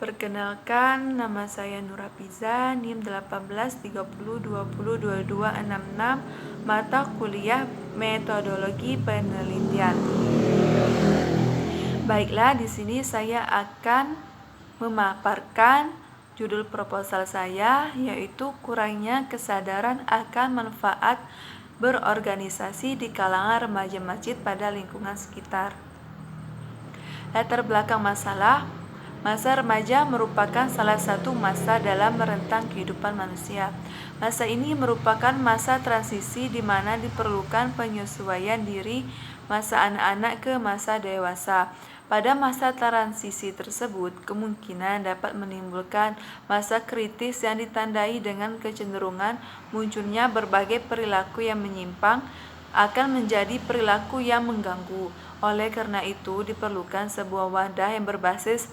Perkenalkan, nama saya Nurafiza, NIM 1830202266, mata kuliah Metodologi Penelitian. Baiklah, di sini saya akan memaparkan judul proposal saya, yaitu kurangnya kesadaran akan manfaat berorganisasi di kalangan remaja masjid pada lingkungan sekitar. Latar belakang masalah. Masa remaja merupakan salah satu masa dalam rentang kehidupan manusia. Masa ini merupakan masa transisi di mana diperlukan penyesuaian diri masa anak-anak ke masa dewasa. Pada masa transisi tersebut, kemungkinan dapat menimbulkan masa kritis yang ditandai dengan kecenderungan munculnya berbagai perilaku yang menyimpang akan menjadi perilaku yang mengganggu. Oleh karena itu, diperlukan sebuah wadah yang berbasis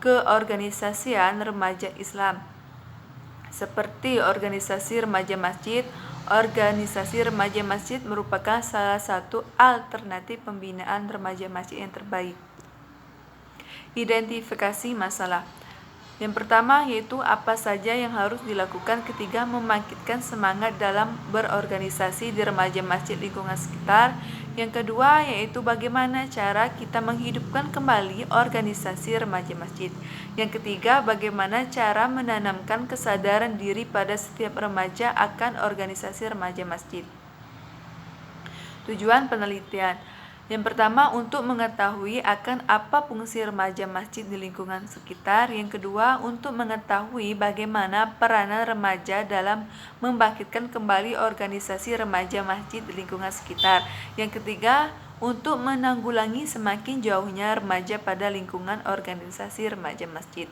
keorganisasian remaja Islam, seperti organisasi remaja masjid. Organisasi remaja masjid merupakan salah satu alternatif pembinaan remaja masjid yang terbaik. Identifikasi masalah. Yang pertama yaitu apa saja yang harus dilakukan ketika membangkitkan semangat dalam berorganisasi di remaja masjid lingkungan sekitar. Yang kedua yaitu bagaimana cara kita menghidupkan kembali organisasi remaja masjid. Yang ketiga, bagaimana cara menanamkan kesadaran diri pada setiap remaja akan organisasi remaja masjid. Tujuan penelitian. Yang pertama, untuk mengetahui akan apa fungsi remaja masjid di lingkungan sekitar. Yang kedua, untuk mengetahui bagaimana peranan remaja dalam membangkitkan kembali organisasi remaja masjid di lingkungan sekitar. Yang ketiga, untuk menanggulangi semakin jauhnya remaja pada lingkungan organisasi remaja masjid.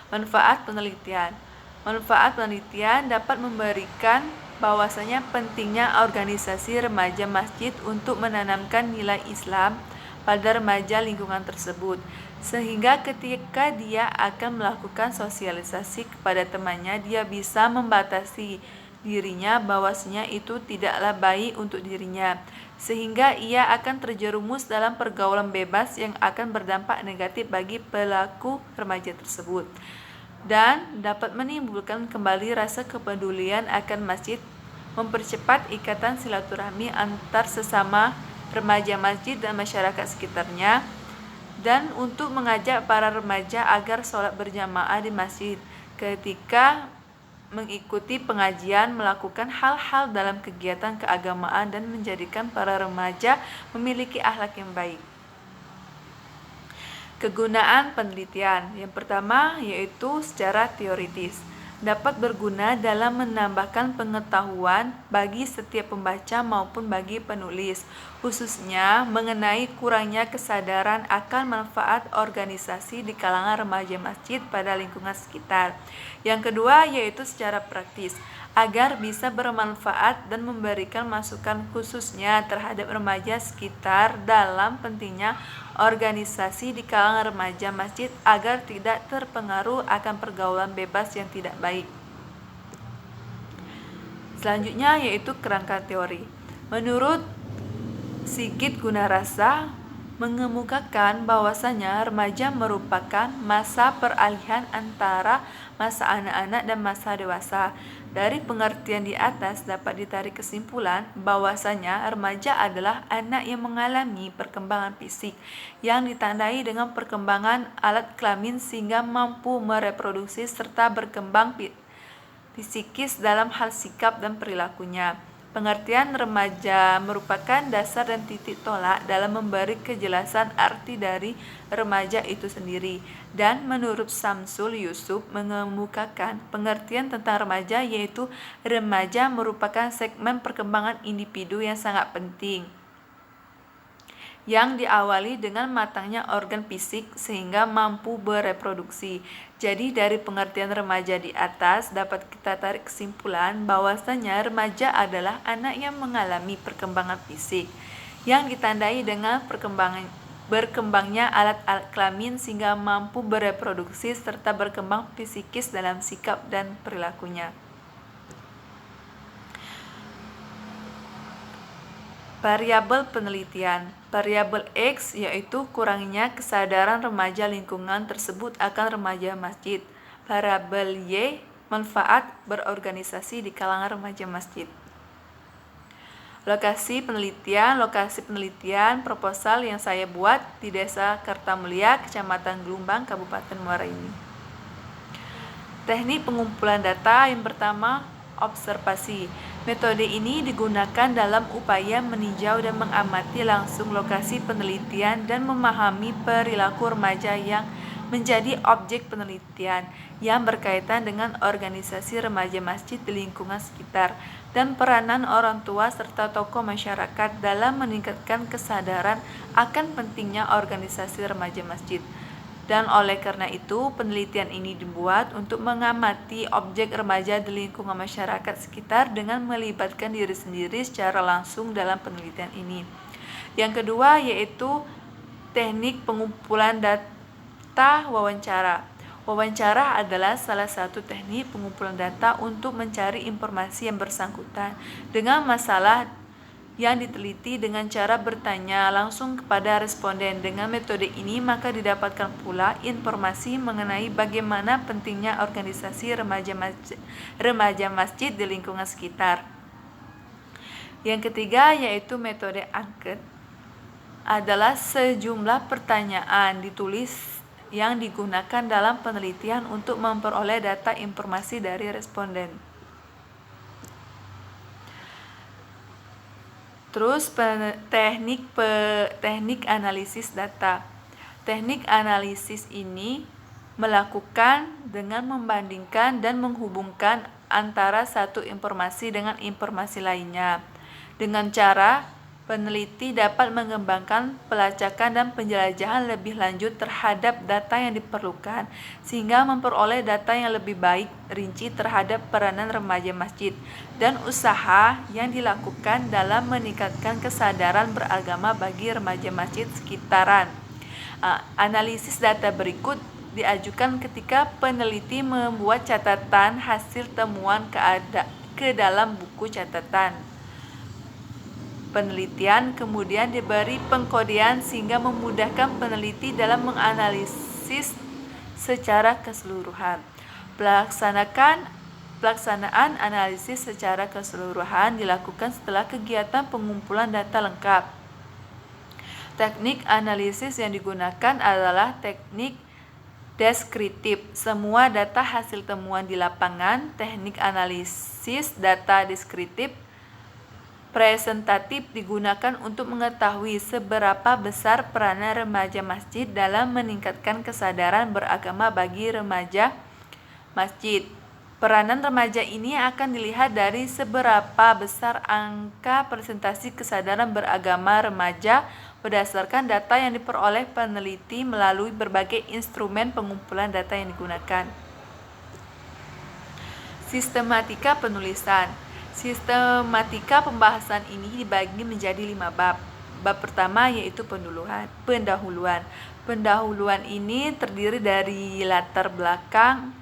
Manfaat penelitian. Manfaat penelitian dapat memberikan bahwasanya pentingnya organisasi remaja masjid untuk menanamkan nilai Islam pada remaja lingkungan tersebut, sehingga ketika dia akan melakukan sosialisasi kepada temannya, dia bisa membatasi dirinya bahwasanya itu tidaklah baik untuk dirinya, sehingga ia akan terjerumus dalam pergaulan bebas yang akan berdampak negatif bagi pelaku remaja tersebut, dan dapat menimbulkan kembali rasa kepedulian akan masjid, mempercepat ikatan silaturahmi antar sesama remaja masjid dan masyarakat sekitarnya, dan untuk mengajak para remaja agar sholat berjamaah di masjid ketika mengikuti pengajian, melakukan hal-hal dalam kegiatan keagamaan, dan menjadikan para remaja memiliki akhlak yang baik. Kegunaan penelitian. Yang pertama yaitu secara teoritis, dapat berguna dalam menambahkan pengetahuan bagi setiap pembaca maupun bagi penulis, khususnya mengenai kurangnya kesadaran akan manfaat organisasi di kalangan remaja masjid pada lingkungan sekitar. Yang kedua yaitu secara praktis, agar bisa bermanfaat dan memberikan masukan khususnya terhadap remaja sekitar dalam pentingnya organisasi di kalangan remaja masjid agar tidak terpengaruh akan pergaulan bebas yang tidak baik. Selanjutnya yaitu kerangka teori. Menurut Sigit Gunarasa, mengemukakan bahwasanya remaja merupakan masa peralihan antara masa anak-anak dan masa dewasa. Dari pengertian di atas dapat ditarik kesimpulan bahwasanya remaja adalah anak yang mengalami perkembangan fisik yang ditandai dengan perkembangan alat kelamin sehingga mampu mereproduksi serta berkembang psikis dalam hal sikap dan perilakunya. Pengertian remaja merupakan dasar dan titik tolak dalam memberi kejelasan arti dari remaja itu sendiri. Dan menurut Samsul Yusuf mengemukakan pengertian tentang remaja yaitu remaja merupakan segmen perkembangan individu yang sangat penting, yang diawali dengan matangnya organ fisik sehingga mampu bereproduksi. Jadi dari pengertian remaja di atas dapat kita tarik kesimpulan bahwasanya remaja adalah anak yang mengalami perkembangan fisik yang ditandai dengan berkembangnya alat-alat kelamin sehingga mampu bereproduksi serta berkembang psikis dalam sikap dan perilakunya. Variabel penelitian. Variabel X yaitu kurangnya kesadaran remaja lingkungan tersebut akan remaja masjid. Variabel Y, manfaat berorganisasi di kalangan remaja masjid. Lokasi penelitian proposal yang saya buat di Desa Kertamulia, Kecamatan Gelumbang, Kabupaten Muara Enim. Teknik pengumpulan data yang pertama, observasi. Metode ini digunakan dalam upaya meninjau dan mengamati langsung lokasi penelitian dan memahami perilaku remaja yang menjadi objek penelitian yang berkaitan dengan organisasi remaja masjid di lingkungan sekitar dan peranan orang tua serta tokoh masyarakat dalam meningkatkan kesadaran akan pentingnya organisasi remaja masjid. Dan oleh karena itu, penelitian ini dibuat untuk mengamati objek remaja di lingkungan masyarakat sekitar dengan melibatkan diri sendiri secara langsung dalam penelitian ini. Yang kedua yaitu teknik pengumpulan data wawancara. Wawancara adalah salah satu teknik pengumpulan data untuk mencari informasi yang bersangkutan dengan masalah yang diteliti dengan cara bertanya langsung kepada responden. Dengan metode ini maka didapatkan pula informasi mengenai bagaimana pentingnya organisasi remaja masjid di lingkungan sekitar. Yang ketiga yaitu metode angket, adalah sejumlah pertanyaan ditulis yang digunakan dalam penelitian untuk memperoleh data informasi dari responden. Terus teknik analisis data. Teknik analisis ini melakukan dengan membandingkan dan menghubungkan antara satu informasi dengan informasi lainnya. Dengan cara peneliti dapat mengembangkan pelacakan dan penjelajahan lebih lanjut terhadap data yang diperlukan, sehingga memperoleh data yang lebih baik rinci terhadap peranan remaja masjid dan usaha yang dilakukan dalam meningkatkan kesadaran beragama bagi remaja masjid sekitaran. Analisis data berikut diajukan ketika peneliti membuat catatan hasil temuan ke dalam buku catatan penelitian, kemudian diberi pengkodean sehingga memudahkan peneliti dalam menganalisis secara keseluruhan. Pelaksanaan analisis secara keseluruhan dilakukan setelah kegiatan pengumpulan data lengkap. Teknik analisis yang digunakan adalah teknik deskriptif. Semua data hasil temuan di lapangan. Teknik analisis data deskriptif presentatif digunakan untuk mengetahui seberapa besar peranan remaja masjid dalam meningkatkan kesadaran beragama bagi remaja masjid. Peranan remaja ini akan dilihat dari seberapa besar angka presentasi kesadaran beragama remaja berdasarkan data yang diperoleh peneliti melalui berbagai instrumen pengumpulan data yang digunakan. Sistematika penulisan. Sistematika pembahasan ini dibagi menjadi 5 bab. Bab pertama yaitu pendahuluan. Pendahuluan ini terdiri dari latar belakang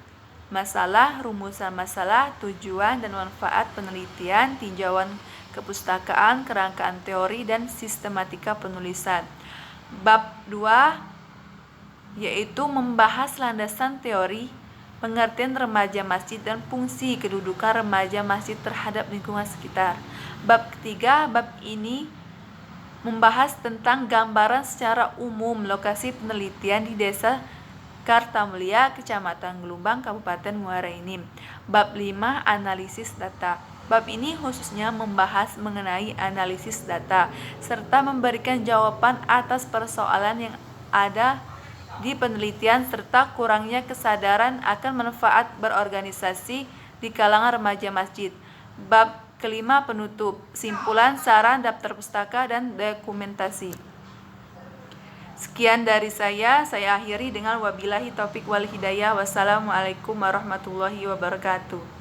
masalah, rumusan masalah, tujuan dan manfaat penelitian, tinjauan kepustakaan, kerangkaan teori, dan sistematika penulisan. Bab 2 yaitu membahas landasan teori, pengertian remaja masjid dan fungsi kedudukan remaja masjid terhadap lingkungan sekitar. Bab ketiga, bab ini membahas tentang gambaran secara umum lokasi penelitian di Desa Kertamulia, Kecamatan Gelumbang, Kabupaten Muara Enim. Bab 5, analisis data. Bab ini khususnya membahas mengenai analisis data serta memberikan jawaban atas persoalan yang ada di penelitian serta kurangnya kesadaran akan manfaat berorganisasi di kalangan remaja masjid. Bab kelima, penutup, simpulan, saran, daftar pustaka, dan dokumentasi. Sekian dari saya akhiri dengan wabillahi taufik wal hidayah. Wassalamualaikum warahmatullahi wabarakatuh.